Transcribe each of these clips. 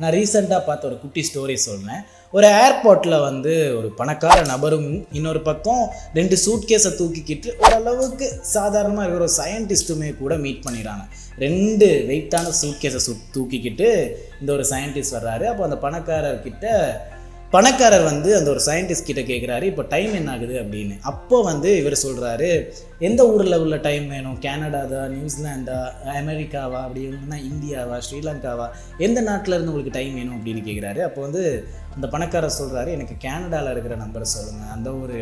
நான் ரீசெண்டாக பார்த்த ஒரு குட்டி ஸ்டோரி சொல்றேன். ஒரு ஏர்போர்ட்டில் வந்து ஒரு பணக்கார நபரும், இன்னொரு பக்கம் 2 சூட்கேஸை தூக்கிக்கிட்டு ஓரளவுக்கு சாதாரணமாக இருக்கிற ஒரு சயின்டிஸ்ட்டுமே கூட மீட் பண்ணிடுறாங்க. 2 வெயிட்டான சூட்கேஸை தூக்கிக்கிட்டு இந்த ஒரு சயின்டிஸ்ட் வர்றாரு. அப்போ அந்த பணக்காரர் வந்து அந்த ஒரு சயின்டிஸ்ட் கிட்ட கேட்குறாரு, இப்போ டைம் என்ன ஆகுது அப்படின்னு. அப்போ வந்து இவர் சொல்கிறாரு, எந்த ஊரில் உள்ள டைம் வேணும்? கனடாவா, நியூசிலாண்டா, அமெரிக்காவா, அப்படி இல்லைன்னா இந்தியாவா, ஸ்ரீலங்காவா, எந்த நாட்டில் இருந்து உங்களுக்கு டைம் வேணும் அப்படின்னு கேட்குறாரு. அப்போ வந்து அந்த பணக்காரர் சொல்கிறாரு, எனக்கு கனடாவில் இருக்கிற நம்பரை சொல்லுங்கள், அந்த ஒரு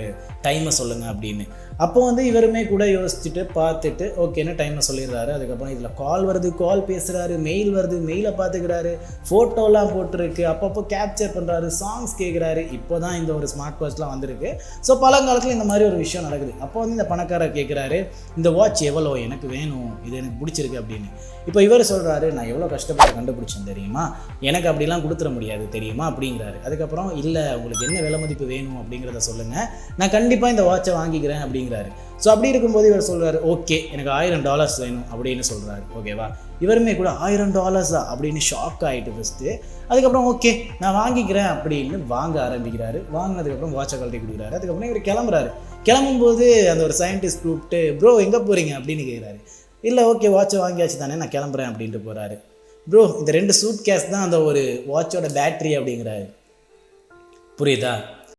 டைமை சொல்லுங்கள் அப்படின்னு. அப்போ வந்து இவருமே கூட யோசிச்சுட்டு பார்த்துட்டு ஓகேன்னு டைமை சொல்லிடுறாரு. அதுக்கப்புறம் இதில் கால் வருது, கால் பேசுகிறாரு, மெயில் வருது, மெயிலை பார்த்துக்கிறாரு, ஃபோட்டோலாம் போட்டிருக்கு, அப்பப்போ கேப்சர் பண்ணுறாரு, சாங்ஸ் கேட்குறாரு. இப்போ தான் இந்த ஒரு ஸ்மார்ட் வாட்ச்லாம் வந்திருக்கு. ஸோ பழங்காலத்தில் இந்த மாதிரி ஒரு விஷயம் நடக்குது. அப்போ வந்து இந்த பணக்காரர் கேட்குறாரு, இந்த வாட்ச் எவ்வளோ? எனக்கு வேணும், இது எனக்கு பிடிச்சிருக்கு அப்படின்னு. இப்போ இவர் சொல்கிறாரு, நான் எவ்வளோ கஷ்டப்பட்டு கண்டுபிடிச்சேன் தெரியுமா, எனக்கு அப்படிலாம் கொடுத்துட முடியாது தெரியுமா அப்படிங்கிறாரு. அதுக்கப்புறம் இல்லை, உங்களுக்கு என்ன விலை மதிப்பு வேணும் அப்படிங்கிறத சொல்லுங்கள், நான் கண்டிப்பாக இந்த வாட்சை வாங்கிக்கிறேன் அப்படிங்கிறாரு. ஸோ அப்படி இருக்கும்போது இவர் சொல்கிறாரு, ஓகே எனக்கு $1000 வேணும் அப்படின்னு சொல்கிறாரு. ஓகேவா, இவருமே கூட $1000 அப்படின்னு ஷாக் ஆகிட்டு ஃபஸ்ட்டு. அதுக்கப்புறம் ஓகே நான் வாங்கிக்கிறேன் அப்படின்னு வாங்க ஆரம்பிக்கிறாரு. வாங்கினதுக்கப்புறம் வாட்சை கழட்டி கொடுக்குறாரு. அதுக்கப்புறம் இவர் கிளம்பும்போது அந்த ஒரு சயின்டிஸ்ட் கூப்பிட்டு, ப்ரோ எங்கே போகிறீங்க அப்படின்னு கேட்குறாரு. இல்லை ஓகே வாட்சை வாங்கியாச்சு தானே, நான் கிளம்புறேன் அப்படின்ட்டு போகிறாரு. ப்ரோ இந்த 2 சூட் கேஸ் தான் அந்த ஒரு வாட்சோட பேட்ரி அப்படிங்கிறாரு. புரியுதா?